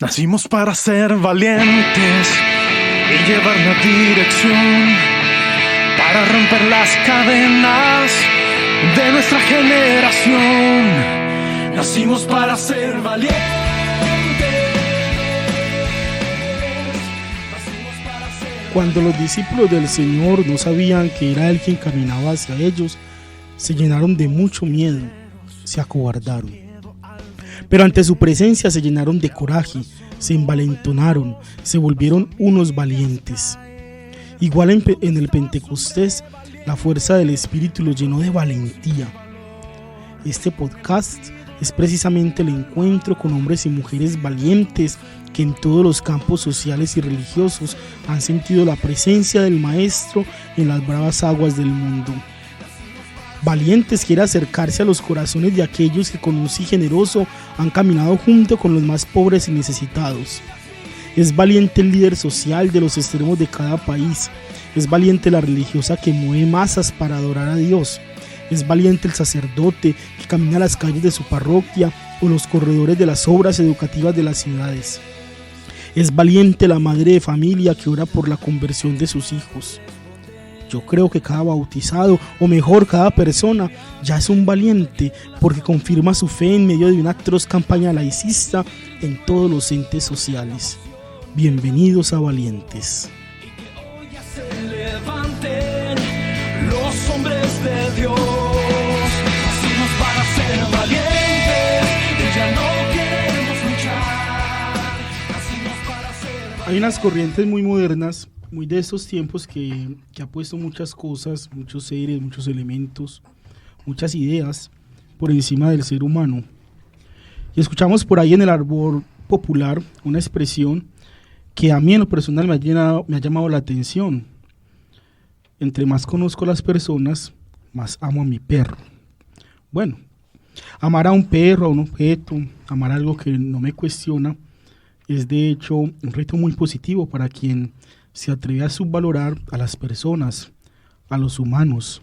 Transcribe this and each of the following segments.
Nacimos para ser valientes y llevar la dirección, para romper las cadenas de nuestra generación. Nacimos para ser valientes. Cuando los discípulos del Señor no sabían que era Él quien caminaba hacia ellos, se llenaron de mucho miedo, se acobardaron. Pero ante su presencia se llenaron de coraje, se envalentonaron, se volvieron unos valientes. Igual en el Pentecostés, la fuerza del Espíritu los llenó de valentía. Este podcast es precisamente el encuentro con hombres y mujeres valientes que en todos los campos sociales y religiosos han sentido la presencia del Maestro en las bravas aguas del mundo. Valientes quiere acercarse a los corazones de aquellos que con un sí generoso han caminado junto con los más pobres y necesitados. Es valiente el líder social de los extremos de cada país. Es valiente la religiosa que mueve masas para adorar a Dios. Es valiente el sacerdote que camina las calles de su parroquia o los corredores de las obras educativas de las ciudades. Es valiente la madre de familia que ora por la conversión de sus hijos. Yo creo que cada bautizado, o mejor, cada persona, ya es un valiente porque confirma su fe en medio de una atroz campaña laicista en todos los entes sociales. Bienvenidos a Valientes. Se levanten los hombres de Dios. Nacimos para ser valientes y ya no queremos luchar. Nacimos para ser valientes. Hay unas corrientes muy modernas, muy de estos tiempos que ha puesto muchas cosas, muchos seres, muchos elementos, muchas ideas por encima del ser humano. Y escuchamos por ahí en el árbol popular una expresión que a mí en lo personal me ha llamado la atención. Entre más conozco a las personas, más amo a mi perro. Bueno, amar a un perro, a un objeto, amar algo que no me cuestiona, es de hecho un reto muy positivo para quien se atreve a subvalorar a las personas, a los humanos,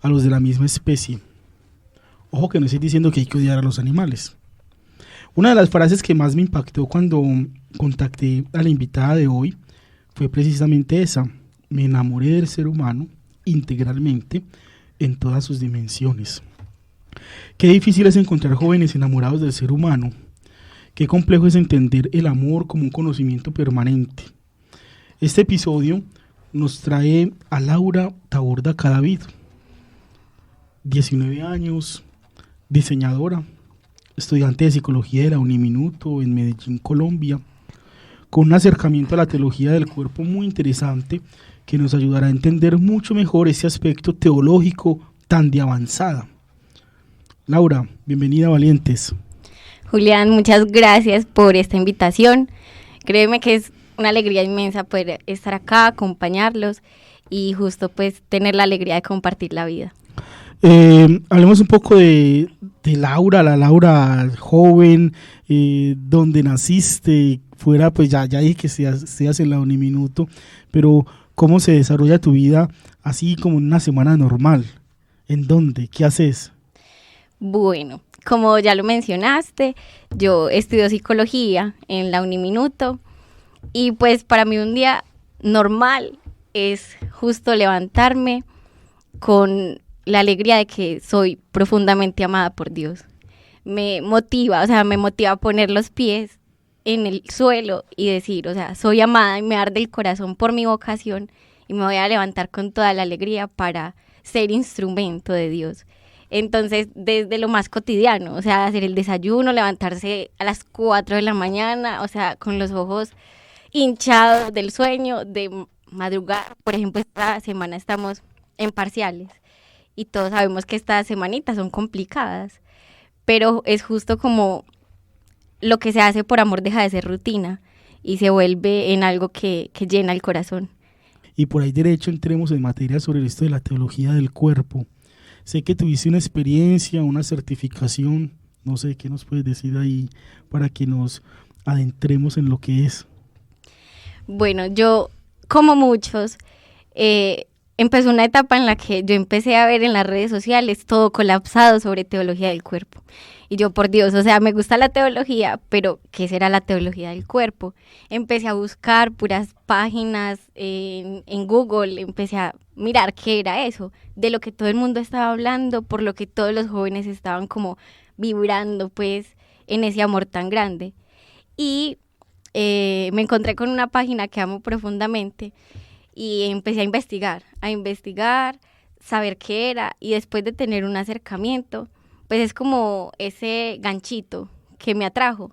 a los de la misma especie. Ojo que no estoy diciendo que hay que odiar a los animales. Una de las frases que más me impactó cuando contacté a la invitada de hoy fue precisamente esa: me enamoré del ser humano integralmente en todas sus dimensiones. Qué difícil es encontrar jóvenes enamorados del ser humano. Qué complejo es entender el amor como un conocimiento permanente. Este episodio nos trae a Laura Taborda Cadavid, 19 años, diseñadora, estudiante de psicología de la Uniminuto en Medellín, Colombia, con un acercamiento a la teología del cuerpo muy interesante que nos ayudará a entender mucho mejor ese aspecto teológico tan de avanzada. Laura, bienvenida a Valientes. Julián, muchas gracias por esta invitación. Créeme que es una alegría inmensa poder estar acá, acompañarlos y justo pues tener la alegría de compartir la vida. Hablemos un poco de Laura, la Laura joven, donde naciste, fuera pues ya dije que seas en la Uniminuto, pero ¿cómo se desarrolla tu vida así como en una semana normal? ¿En dónde? ¿Qué haces? Bueno, como ya lo mencionaste, yo estudio psicología en la Uniminuto y pues para mí un día normal es justo levantarme con la alegría de que soy profundamente amada por Dios. Me motiva a poner los pies en el suelo y decir, soy amada y me arde el corazón por mi vocación y me voy a levantar con toda la alegría para ser instrumento de Dios. Entonces, desde lo más cotidiano, hacer el desayuno, levantarse a las 4 de la mañana, con los ojos hinchados del sueño, de madrugar. Por ejemplo, esta semana estamos en parciales y todos sabemos que estas semanitas son complicadas, pero es justo como lo que se hace por amor deja de ser rutina y se vuelve en algo que llena el corazón. Y por ahí derecho entremos en materia sobre esto de la teología del cuerpo. Sé que tuviste una experiencia, una certificación, no sé qué nos puedes decir ahí para que nos adentremos en lo que es. Bueno, yo, como muchos, empezó una etapa en la que yo empecé a ver en las redes sociales todo colapsado sobre teología del cuerpo. Y yo, por Dios, o sea, me gusta la teología, pero ¿qué será la teología del cuerpo? Empecé a buscar puras páginas en Google, empecé a mirar qué era eso, de lo que todo el mundo estaba hablando, por lo que todos los jóvenes estaban como vibrando, pues, en ese amor tan grande. Y me encontré con una página que amo profundamente y empecé a investigar, saber qué era, y después de tener un acercamiento, pues es como ese ganchito que me atrajo.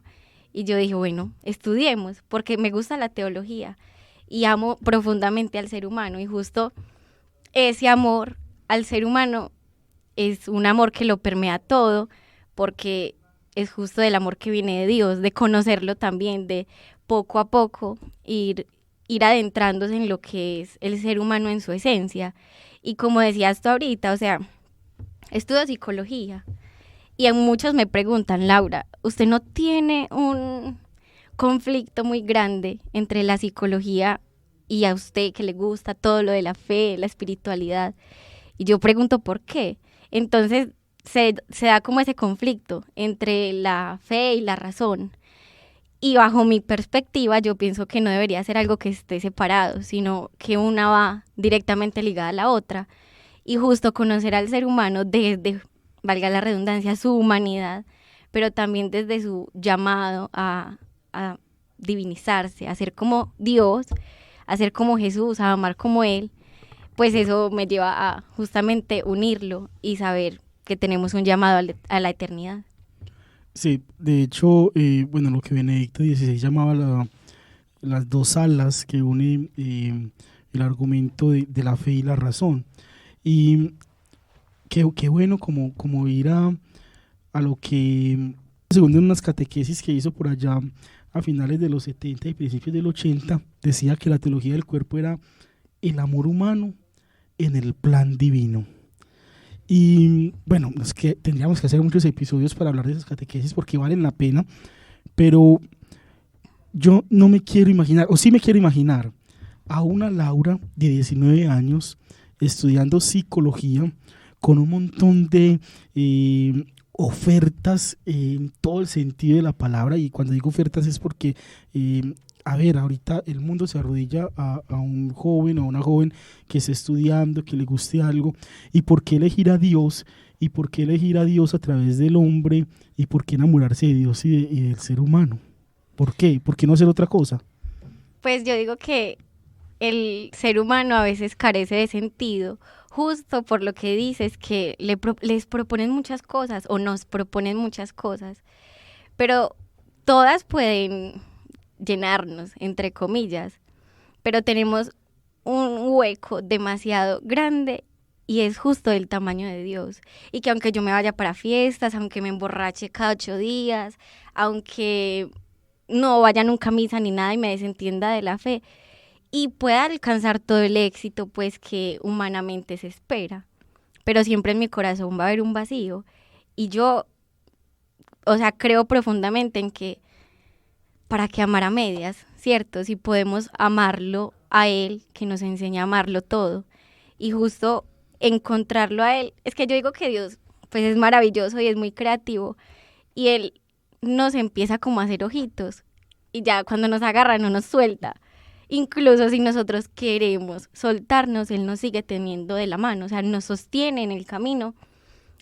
Y yo dije, bueno, estudiemos, porque me gusta la teología y amo profundamente al ser humano. Y justo ese amor al ser humano es un amor que lo permea todo, porque es justo del amor que viene de Dios, de conocerlo también, de poco a poco ir adentrándose en lo que es el ser humano en su esencia. Y como decías tú ahorita, o sea, estudio psicología. Y a muchos me preguntan, Laura, ¿usted no tiene un conflicto muy grande entre la psicología y a usted que le gusta todo lo de la fe, la espiritualidad? Y yo pregunto, ¿por qué? Entonces se da como ese conflicto entre la fe y la razón. Y bajo mi perspectiva, yo pienso que no debería ser algo que esté separado, sino que una va directamente ligada a la otra. Y justo conocer al ser humano desde, valga la redundancia, su humanidad, pero también desde su llamado a divinizarse, a ser como Dios, a ser como Jesús, a amar como Él, pues eso me lleva a justamente unirlo y saber que tenemos un llamado a la eternidad. Sí, de hecho, bueno, lo que Benedicto XVI llamaba las dos alas que une el argumento de la fe y la razón. Y qué bueno como ir a lo que, según unas catequesis que hizo por allá a finales de los 70 y principios del 80, decía que la teología del cuerpo era el amor humano en el plan divino. Y bueno, es que tendríamos que hacer muchos episodios para hablar de esas catequesis porque valen la pena, pero yo no me quiero imaginar, o sí me quiero imaginar, a una Laura de 19 años estudiando psicología con un montón de ofertas en todo el sentido de la palabra. Y cuando digo ofertas es porque a ver, ahorita el mundo se arrodilla a un joven o a una joven que está estudiando, que le guste algo. ¿Y por qué elegir a Dios? ¿Y por qué elegir a Dios a través del hombre? ¿Y por qué enamorarse de Dios y del ser humano? ¿Por qué? ¿Por qué no hacer otra cosa? Pues yo digo que el ser humano a veces carece de sentido, justo por lo que dices, que les proponen muchas cosas o nos proponen muchas cosas, pero todas pueden llenarnos, entre comillas, pero tenemos un hueco demasiado grande y es justo del tamaño de Dios. Y que aunque yo me vaya para fiestas, aunque me emborrache cada 8 días, aunque no vaya nunca a misa ni nada y me desentienda de la fe, y pueda alcanzar todo el éxito pues que humanamente se espera, pero siempre en mi corazón va a haber un vacío. Y yo, o sea, creo profundamente en que para qué amar a medias, ¿cierto? Si podemos amarlo a Él, que nos enseña a amarlo todo, y justo encontrarlo a Él. Es que yo digo que Dios pues es maravilloso y es muy creativo, y Él nos empieza como a hacer ojitos, y ya cuando nos agarra no nos suelta. Incluso si nosotros queremos soltarnos, Él nos sigue teniendo de la mano, o sea, nos sostiene en el camino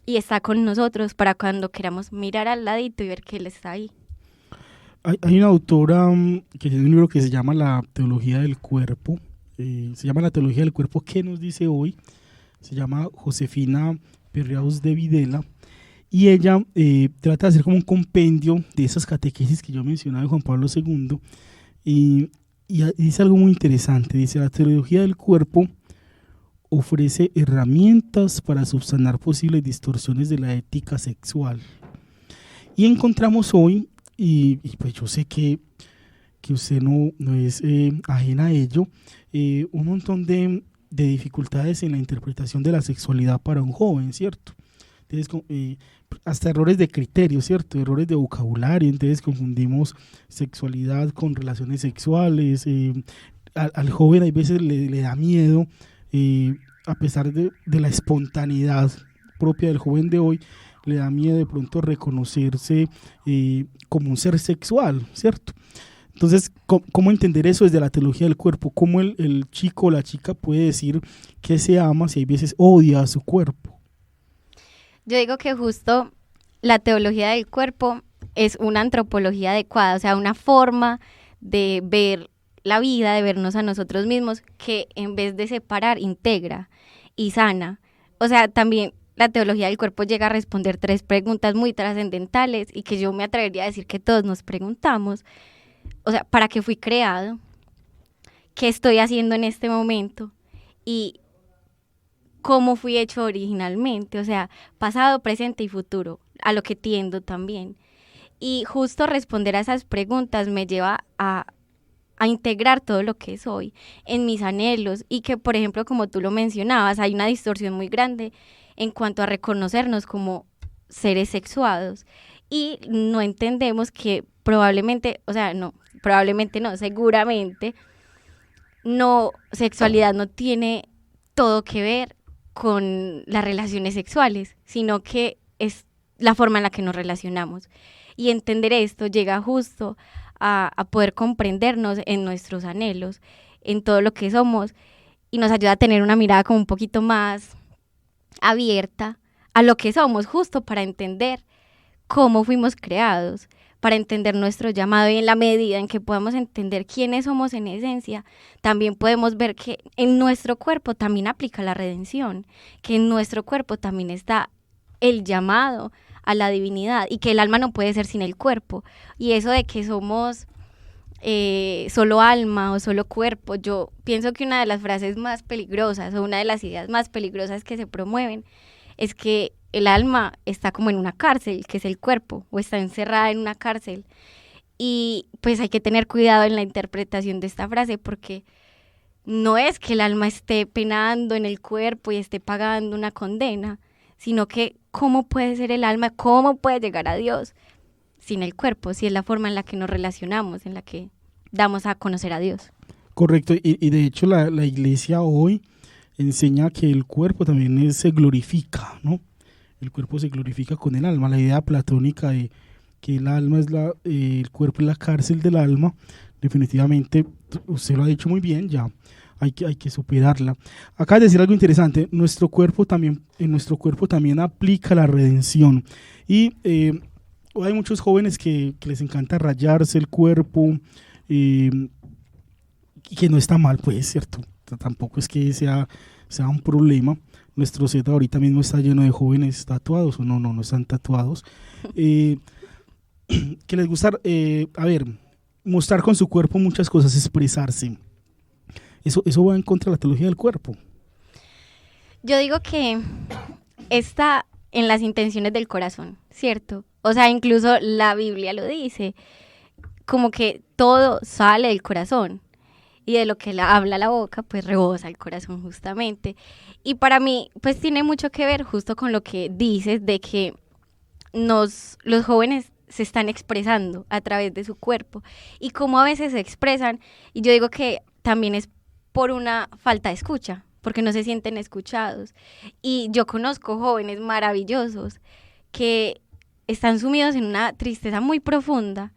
y está con nosotros para cuando queramos mirar al ladito y ver que Él está ahí. Hay una autora que tiene un libro que se llama La Teología del Cuerpo, se llama La Teología del Cuerpo, ¿qué nos dice hoy? Se llama Josefina Perriaus de Videla, y ella trata de hacer como un compendio de esas catequesis que yo mencionaba de Juan Pablo II, y dice algo muy interesante. Dice: la teología del cuerpo ofrece herramientas para subsanar posibles distorsiones de la ética sexual. Y encontramos hoy, y pues yo sé que usted no es ajena a ello, un montón de dificultades en la interpretación de la sexualidad para un joven, ¿cierto? Entonces, hasta errores de criterio, ¿cierto? Errores de vocabulario. Entonces confundimos sexualidad con relaciones sexuales. Al joven hay veces le da miedo a pesar de la espontaneidad propia del joven de hoy, le da miedo de pronto reconocerse como un ser sexual, ¿cierto? Entonces, ¿cómo entender eso desde la teología del cuerpo? ¿Cómo el chico o la chica puede decir que se ama si hay veces odia a su cuerpo? Yo digo que justo la teología del cuerpo es una antropología adecuada, o sea, una forma de ver la vida, de vernos a nosotros mismos, que en vez de separar, integra y sana. O sea, también la teología del cuerpo llega a responder 3 preguntas muy trascendentales y que yo me atrevería a decir que todos nos preguntamos. O sea, ¿para qué fui creado? ¿Qué estoy haciendo en este momento? Y cómo fui hecho originalmente, o sea, pasado, presente y futuro, a lo que tiendo también. Y justo responder a esas preguntas me lleva a integrar todo lo que soy en mis anhelos y que, por ejemplo, como tú lo mencionabas, hay una distorsión muy grande en cuanto a reconocernos como seres sexuados y no entendemos que probablemente, o sea, no, probablemente no, seguramente no, sexualidad no tiene todo que ver con las relaciones sexuales, sino que es la forma en la que nos relacionamos. Y entender esto llega justo a poder comprendernos en nuestros anhelos, en todo lo que somos, y nos ayuda a tener una mirada como un poquito más abierta a lo que somos, justo para entender cómo fuimos creados, para entender nuestro llamado, y en la medida en que podamos entender quiénes somos en esencia, también podemos ver que en nuestro cuerpo también aplica la redención, que en nuestro cuerpo también está el llamado a la divinidad y que el alma no puede ser sin el cuerpo. Y eso de que somos solo alma o solo cuerpo, yo pienso que una de las frases más peligrosas o una de las ideas más peligrosas que se promueven es que el alma está como en una cárcel, que es el cuerpo, o está encerrada en una cárcel. Y pues hay que tener cuidado en la interpretación de esta frase, porque no es que el alma esté penando en el cuerpo y esté pagando una condena, sino que cómo puede ser el alma, cómo puede llegar a Dios sin el cuerpo, si es la forma en la que nos relacionamos, en la que damos a conocer a Dios. Correcto, y de hecho la iglesia hoy enseña que el cuerpo también se glorifica, ¿no? El cuerpo se glorifica con el alma. La idea platónica de que el alma es el cuerpo es la cárcel del alma, definitivamente usted lo ha dicho muy bien, ya hay que superarla. Acá de decir algo interesante, en nuestro cuerpo también aplica la redención. Y hay muchos jóvenes que les encanta rayarse el cuerpo, y que no está mal, pues, ¿cierto? Tampoco es que sea un problema. Nuestro set ahorita mismo está lleno de jóvenes tatuados, o no están tatuados, que les gusta, mostrar con su cuerpo muchas cosas, expresarse. Eso va en contra de la teología del cuerpo. Yo digo que está en las intenciones del corazón, ¿cierto? O sea, incluso la Biblia lo dice, como que todo sale del corazón. Y de lo que habla la boca, pues rebosa el corazón justamente. Y para mí, pues tiene mucho que ver justo con lo que dices de que los jóvenes se están expresando a través de su cuerpo y cómo a veces se expresan. Y yo digo que también es por una falta de escucha, porque no se sienten escuchados. Y yo conozco jóvenes maravillosos que están sumidos en una tristeza muy profunda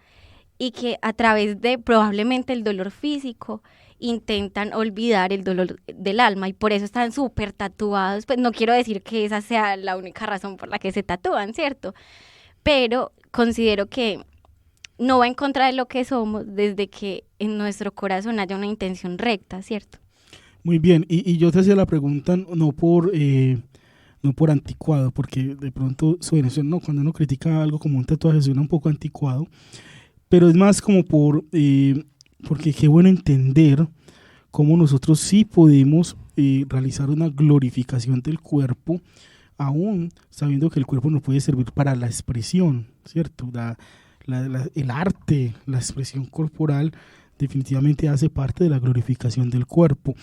y que a través de probablemente el dolor físico intentan olvidar el dolor del alma y por eso están súper tatuados. Pues no quiero decir que esa sea la única razón por la que se tatúan, ¿cierto? Pero considero que no va en contra de lo que somos desde que en nuestro corazón haya una intención recta, ¿cierto? Muy bien, y yo te hacía la pregunta no por anticuado, porque de pronto suena, no, cuando uno critica algo como un tatuaje suena un poco anticuado, pero es más como porque qué bueno entender cómo nosotros sí podemos realizar una glorificación del cuerpo, aún sabiendo que el cuerpo nos puede servir para la expresión, ¿cierto? El arte, la expresión corporal definitivamente hace parte de la glorificación del cuerpo.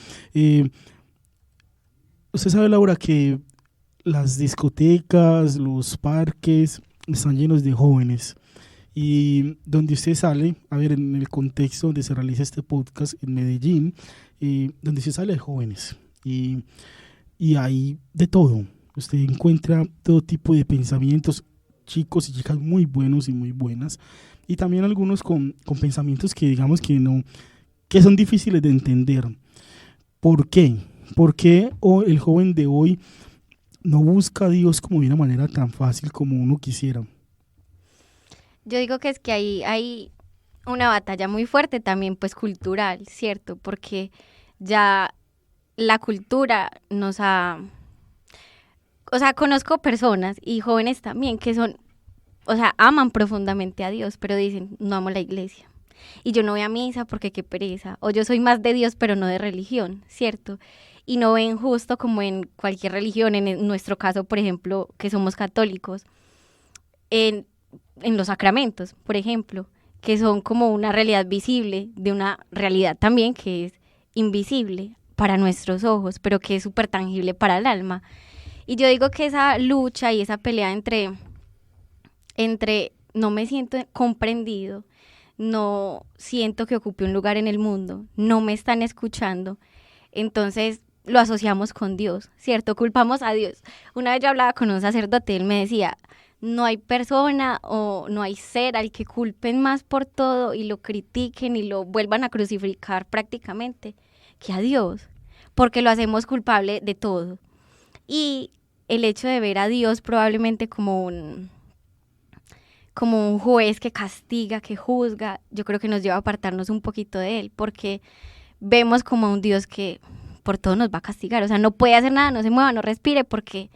Usted sabe, Laura, que las discotecas, los parques están llenos de jóvenes. Y donde usted sale, en el contexto donde se realiza este podcast en Medellín, donde se sale de jóvenes. Y y hay de todo. Usted encuentra todo tipo de pensamientos, chicos y chicas muy buenos y muy buenas, y también algunos con pensamientos que digamos que no, que son difíciles de entender. ¿Por qué? ¿Por qué el joven de hoy no busca a Dios como de una manera tan fácil como uno quisiera? Yo digo que es que hay una batalla muy fuerte también, pues cultural, ¿cierto? Porque ya la cultura nos ha... O sea, conozco personas y jóvenes también que son, o sea, aman profundamente a Dios, pero dicen, no amo la iglesia. Y yo no voy a misa porque qué pereza. O yo soy más de Dios, pero no de religión, ¿cierto? Y no ven justo como en cualquier religión, en nuestro caso, por ejemplo, que somos católicos, en los sacramentos, por ejemplo, que son como una realidad visible de una realidad también que es invisible para nuestros ojos, pero que es súper tangible para el alma. Y yo digo que esa lucha y esa pelea entre no me siento comprendido, no siento que ocupe un lugar en el mundo, no me están escuchando, entonces lo asociamos con Dios, ¿cierto? Culpamos a Dios. Una vez yo hablaba con un sacerdote, él me decía, no hay persona o no hay ser al que culpen más por todo y lo critiquen y lo vuelvan a crucificar prácticamente que a Dios, porque lo hacemos culpable de todo. Y el hecho de ver a Dios probablemente como un juez que castiga, que juzga, yo creo que nos lleva a apartarnos un poquito de él, porque vemos como a un Dios que por todo nos va a castigar, o sea, no puede hacer nada, no se mueva, no respire porque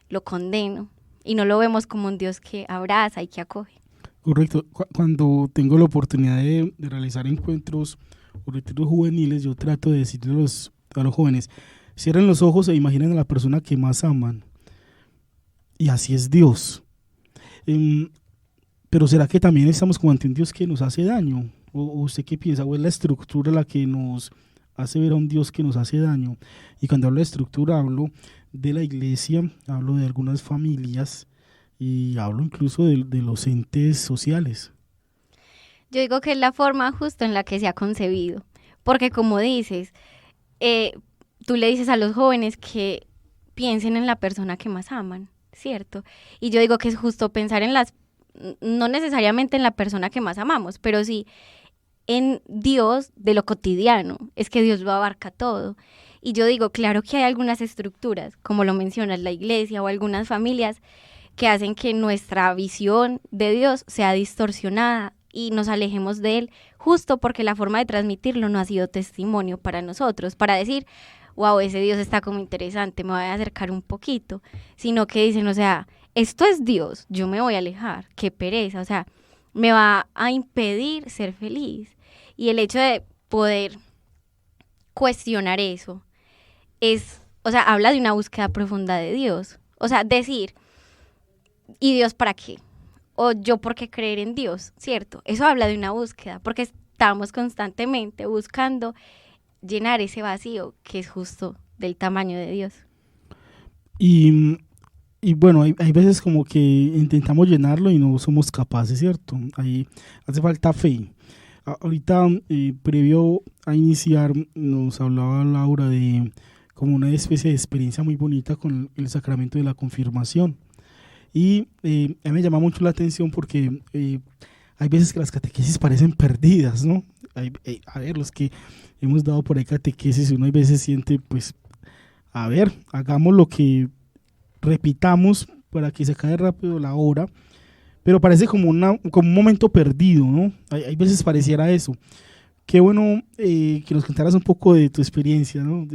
lo condeno, y no lo vemos como un Dios que abraza y que acoge. Correcto. Cuando tengo la oportunidad de realizar encuentros o retiros juveniles, yo trato de decirle a los jóvenes, cierren los ojos e imaginen a la persona que más aman. Y así es Dios. Pero ¿será que también estamos como ante un Dios que nos hace daño? ¿O usted qué piensa? ¿O es la estructura la que nos hace ver a un Dios que nos hace daño? Y cuando hablo de estructura, hablo de la iglesia, hablo de algunas familias y hablo incluso de los entes sociales. Yo digo que es la forma justo en la que se ha concebido, porque como dices, tú le dices a los jóvenes que piensen en la persona que más aman, ¿cierto? Y yo digo que es justo pensar en no necesariamente en la persona que más amamos, pero sí en Dios de lo cotidiano, es que Dios lo abarca todo. Y yo digo, claro que hay algunas estructuras, como lo mencionas, la iglesia o algunas familias, que hacen que nuestra visión de Dios sea distorsionada y nos alejemos de Él, justo porque la forma de transmitirlo no ha sido testimonio para nosotros, para decir, wow, ese Dios está como interesante, me voy a acercar un poquito, sino que dicen, o sea, esto es Dios, yo me voy a alejar, qué pereza, o sea, me va a impedir ser feliz. Y el hecho de poder cuestionar eso o sea, habla de una búsqueda profunda de Dios. O sea, decir, ¿y Dios para qué? O yo por qué creer en Dios, ¿cierto? Eso habla de una búsqueda, porque estamos constantemente buscando llenar ese vacío que es justo del tamaño de Dios. Y bueno, hay veces como que intentamos llenarlo y no somos capaces, ¿cierto? Ahí hace falta fe. Ahorita, previo a iniciar, nos hablaba Laura de como una especie de experiencia muy bonita con el sacramento de la confirmación. Y a mí me llama mucho la atención porque hay veces que las catequesis parecen perdidas, ¿no? A ver, los que hemos dado por ahí catequesis, uno a veces siente, pues, a ver, hagamos lo que repitamos para que se acabe rápido la hora, pero parece como un momento perdido, ¿no? Hay veces pareciera eso. Qué bueno que nos contaras un poco de tu experiencia, ¿no?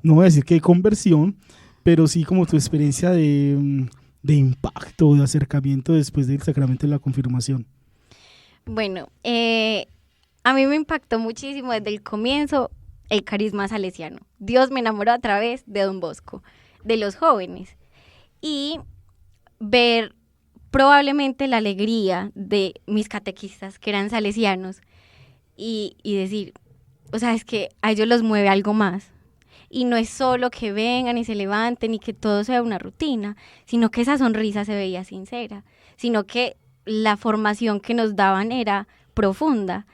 No voy a decir que de conversión, pero sí como tu experiencia de impacto, de acercamiento después del sacramento de la confirmación. Bueno, a mí me impactó muchísimo desde el comienzo el carisma salesiano. Dios me enamoró a través de Don Bosco, de los jóvenes. Y ver probablemente la alegría de mis catequistas que eran salesianos y decir, o sea, es que a ellos los mueve algo más. Y no es solo que vengan y se levanten y que todo sea una rutina, sino que esa sonrisa se veía sincera, sino que la formación que nos daban era profunda.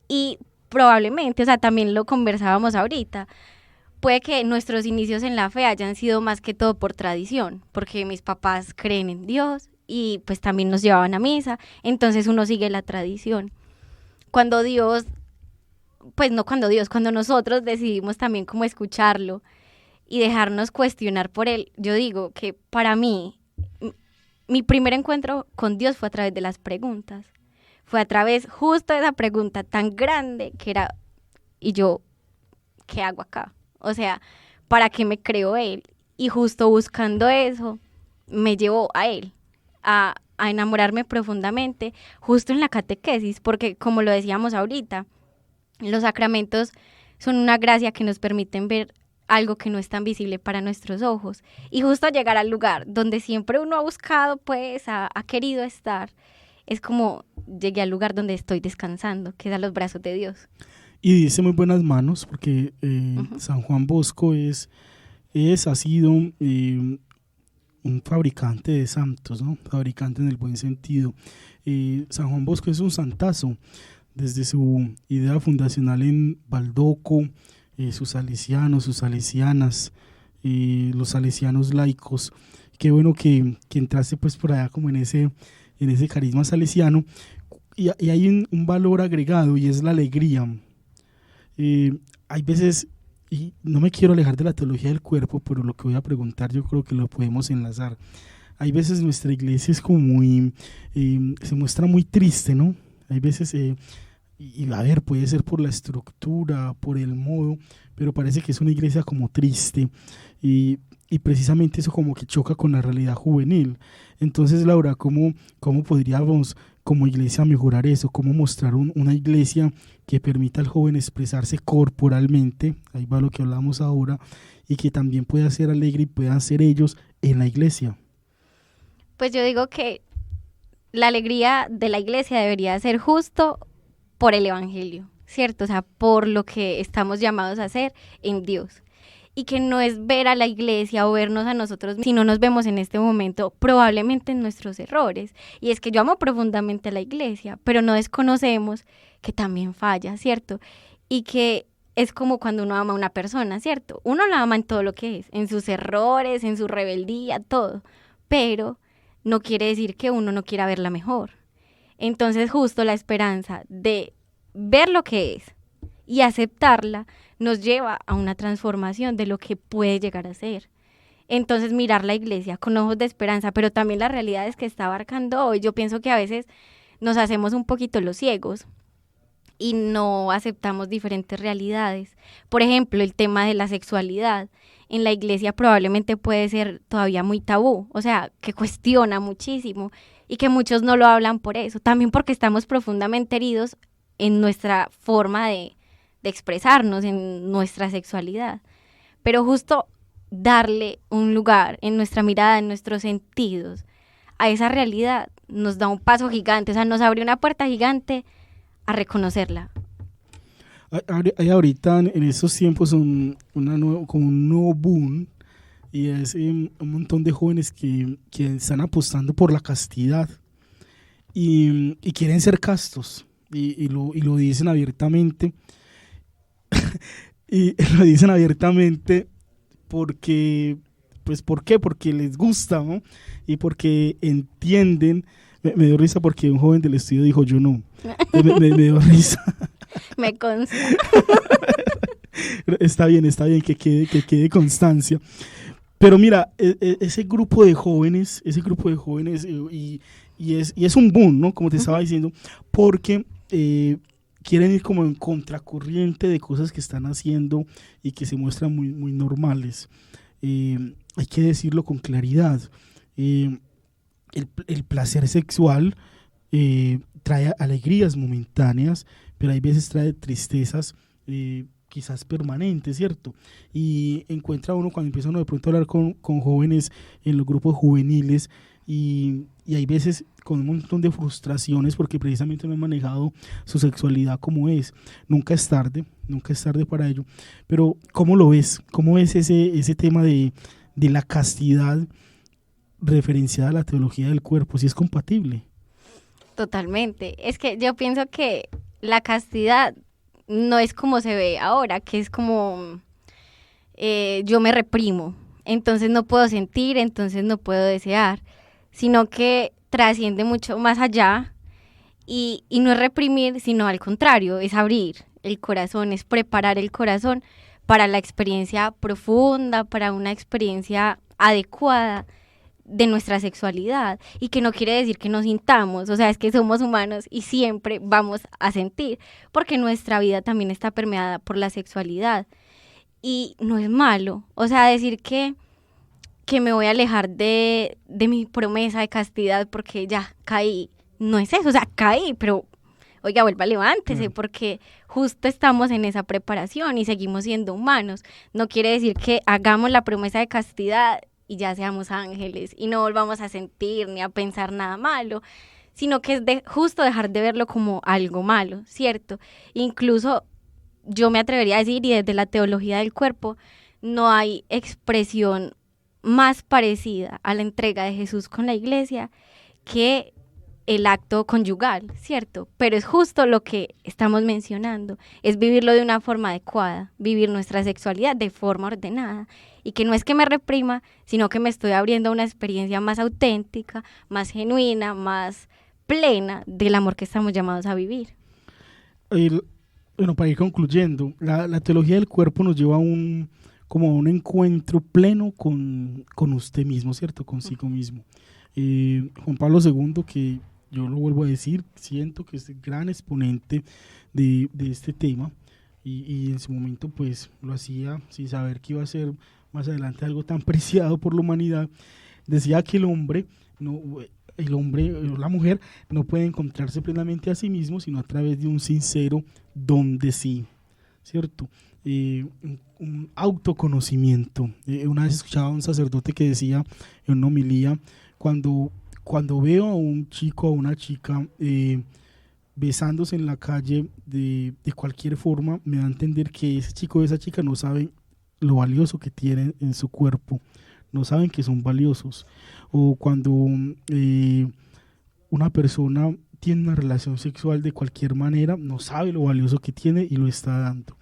Y probablemente, o sea, también lo conversábamos ahorita, puede que nuestros inicios en la fe hayan sido más que todo por tradición, porque mis papás creen en Dios y pues también nos llevaban a misa, entonces uno sigue la tradición. Cuando Dios, pues no cuando Dios, cuando nosotros decidimos también como escucharlo y dejarnos cuestionar por él, yo digo que para mí, mi primer encuentro con Dios fue a través de las preguntas, fue a través justo de esa pregunta tan grande que era, ¿y yo qué hago acá? O sea, ¿para qué me creó él? Y justo buscando eso, me llevó a él, a enamorarme profundamente, justo en la catequesis, porque como lo decíamos ahorita, los sacramentos son una gracia que nos permiten ver algo que no es tan visible para nuestros ojos. Y justo llegar al lugar donde siempre uno ha buscado, pues, ha querido estar, es como llegué al lugar donde estoy descansando, que es a los brazos de Dios. Y dice muy buenas manos, porque San Juan Bosco ha sido un fabricante de santos, ¿no? Fabricante en el buen sentido. San Juan Bosco es un santazo, desde su idea fundacional en Baldoco, sus salesianos, sus salesianas, los salesianos laicos. Qué bueno que entraste pues por allá como en ese carisma salesiano, y hay un valor agregado, y es la alegría. Hay veces, y no me quiero alejar de la teología del cuerpo, pero lo que voy a preguntar yo creo que lo podemos enlazar. Hay veces nuestra iglesia es como muy, se muestra muy triste, ¿no? Hay veces, y a ver, puede ser por la estructura, por el modo, pero parece que es una iglesia como triste, y precisamente eso como que choca con la realidad juvenil. Entonces, Laura, ¿cómo podríamos como iglesia mejorar eso? ¿Cómo mostrar una iglesia que permita al joven expresarse corporalmente? Ahí va lo que hablamos ahora, y que también pueda ser alegre y puedan ser ellos en la iglesia. Pues yo digo que la alegría de la iglesia debería ser justo por el evangelio, ¿cierto? O sea, por lo que estamos llamados a hacer en Dios. Y que no es ver a la iglesia o vernos a nosotros, sino nos vemos en este momento probablemente en nuestros errores. Y es que yo amo profundamente a la iglesia, pero no desconocemos que también falla, ¿cierto? Y que es como cuando uno ama a una persona, ¿cierto? Uno la ama en todo lo que es, en sus errores, en su rebeldía, todo. Pero no quiere decir que uno no quiera verla mejor. Entonces justo la esperanza de ver lo que es y aceptarla nos lleva a una transformación de lo que puede llegar a ser. Entonces mirar la iglesia con ojos de esperanza, pero también las realidades que está abarcando hoy. Yo pienso que a veces nos hacemos un poquito los ciegos y no aceptamos diferentes realidades. Por ejemplo, el tema de la sexualidad en la iglesia probablemente puede ser todavía muy tabú, o sea, que cuestiona muchísimo y que muchos no lo hablan por eso, también porque estamos profundamente heridos en nuestra forma de expresarnos, en nuestra sexualidad. Pero justo darle un lugar en nuestra mirada, en nuestros sentidos, a esa realidad nos da un paso gigante, o sea, nos abre una puerta gigante a reconocerla. Hay ahorita en estos tiempos como un nuevo boom, y es un montón de jóvenes que están apostando por la castidad y quieren ser castos, y lo dicen abiertamente. Y lo dicen abiertamente porque, pues, ¿por qué? Porque les gusta, ¿no? Y porque entienden. Me dio risa porque un joven del estudio dijo, yo no. Me dio risa. Me consta. Está bien que quede constancia. Pero mira, ese grupo de jóvenes, y es un boom, ¿no? Como te estaba diciendo, porque quieren ir como en contracorriente de cosas que están haciendo y que se muestran muy, muy normales. Hay que decirlo con claridad. El placer sexual trae alegrías momentáneas, pero hay veces trae tristezas quizás permanentes, ¿cierto? Y encuentra uno cuando empieza uno de pronto a hablar con jóvenes en los grupos juveniles, y hay veces con un montón de frustraciones porque precisamente no han manejado su sexualidad como es. Nunca es tarde para ello. Pero ¿cómo lo ves? ¿Cómo ves ese tema de la castidad referenciada a la teología del cuerpo? ¿Si es compatible? Totalmente. Es que yo pienso que la castidad no es como se ve ahora, que es como yo me reprimo, entonces no puedo sentir, entonces no puedo desear, sino que trasciende mucho más allá y no es reprimir, sino al contrario, es abrir el corazón, es preparar el corazón para la experiencia profunda, para una experiencia adecuada de nuestra sexualidad, y que no quiere decir que no sintamos, o sea, es que somos humanos y siempre vamos a sentir, porque nuestra vida también está permeada por la sexualidad y no es malo, o sea, decir que me voy a alejar de mi promesa de castidad porque ya caí, no es eso, o sea, caí, pero oiga, vuelva, levántese, porque justo estamos en esa preparación y seguimos siendo humanos. No quiere decir que hagamos la promesa de castidad y ya seamos ángeles y no volvamos a sentir ni a pensar nada malo, sino que es justo dejar de verlo como algo malo, ¿cierto? Incluso yo me atrevería a decir, y desde la teología del cuerpo, no hay expresión más parecida a la entrega de Jesús con la iglesia que el acto conyugal, ¿cierto? Pero es justo lo que estamos mencionando, es vivirlo de una forma adecuada, vivir nuestra sexualidad de forma ordenada, y que no es que me reprima, sino que me estoy abriendo a una experiencia más auténtica, más genuina, más plena del amor que estamos llamados a vivir. Bueno, para ir concluyendo, la teología del cuerpo nos lleva como a un encuentro pleno con usted mismo, ¿cierto? Consigo mismo. Juan Pablo II, que yo lo vuelvo a decir, siento que es el gran exponente de este tema, y en su momento pues lo hacía sin saber que iba a ser más adelante algo tan preciado por la humanidad. Decía que el hombre o la mujer no puede encontrarse plenamente a sí mismo sino a través de un sincero don de sí, ¿cierto? Un autoconocimiento. Una vez escuchaba a un sacerdote que decía en una homilía: cuando veo a un chico o a una chica besándose en la calle de cualquier forma, me da a entender que ese chico o esa chica no saben lo valioso que tienen en su cuerpo, no saben que son valiosos. O cuando una persona tiene una relación sexual de cualquier manera, no sabe lo valioso que tiene y lo está dando.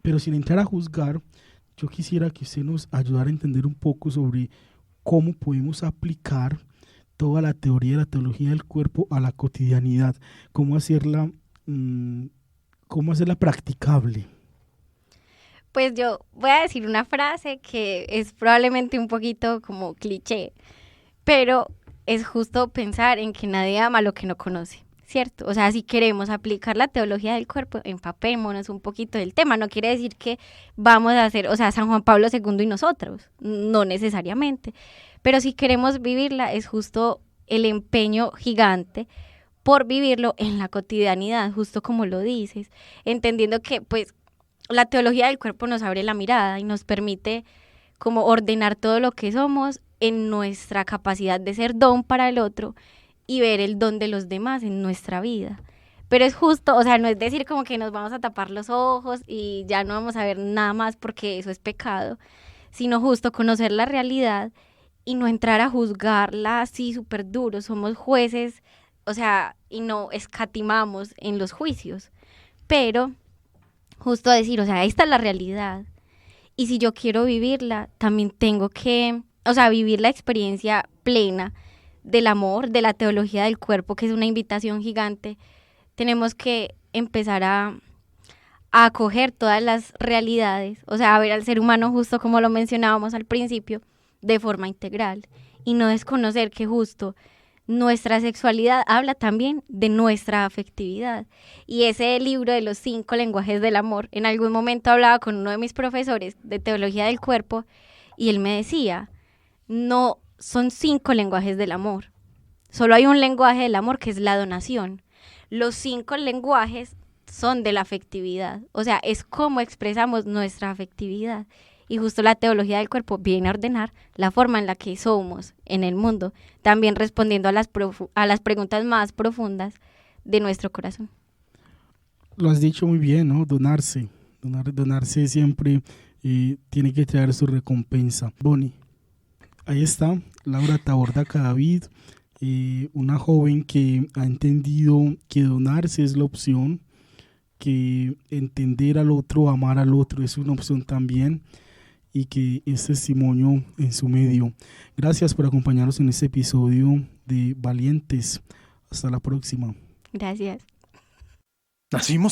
Pero sin entrar a juzgar, yo quisiera que usted nos ayudara a entender un poco sobre cómo podemos aplicar toda la teoría de la teología del cuerpo a la cotidianidad, cómo hacerla practicable. Pues yo voy a decir una frase que es probablemente un poquito como cliché, pero es justo pensar en que nadie ama lo que no conoce, ¿cierto? O sea, si queremos aplicar la teología del cuerpo, empapémonos un poquito del tema. No quiere decir que vamos a hacer, o sea, San Juan Pablo II y nosotros, no necesariamente, pero si queremos vivirla es justo el empeño gigante por vivirlo en la cotidianidad, justo como lo dices, entendiendo que pues la teología del cuerpo nos abre la mirada y nos permite como ordenar todo lo que somos en nuestra capacidad de ser don para el otro y ver el don de los demás en nuestra vida. Pero es justo, o sea, no es decir como que nos vamos a tapar los ojos y ya no vamos a ver nada más porque eso es pecado, sino justo conocer la realidad y no entrar a juzgarla así súper duro. Somos jueces, o sea, y no escatimamos en los juicios, pero justo decir, o sea, esta es la realidad, y si yo quiero vivirla, también tengo que, o sea, vivir la experiencia plena del amor, de la teología del cuerpo, que es una invitación gigante. Tenemos que empezar a acoger todas las realidades, o sea, a ver al ser humano, justo como lo mencionábamos al principio, de forma integral, y no desconocer que justo nuestra sexualidad habla también de nuestra afectividad. Y ese libro de los 5 lenguajes del amor, en algún momento hablaba con uno de mis profesores de teología del cuerpo y él me decía, no son 5 lenguajes del amor, solo hay un lenguaje del amor que es la donación. Los 5 lenguajes son de la afectividad, o sea, es cómo expresamos nuestra afectividad. Y justo la teología del cuerpo viene a ordenar la forma en la que somos en el mundo, también respondiendo a las preguntas más profundas de nuestro corazón. Lo has dicho muy bien, ¿no? Donarse siempre tiene que traer su recompensa. Bonnie, ahí está Laura Taborda Cadavid, una joven que ha entendido que donarse es la opción, que entender al otro, amar al otro es una opción también y que es testimonio en su medio. Gracias por acompañarnos en este episodio de Valientes. Hasta la próxima. Gracias. Nacimos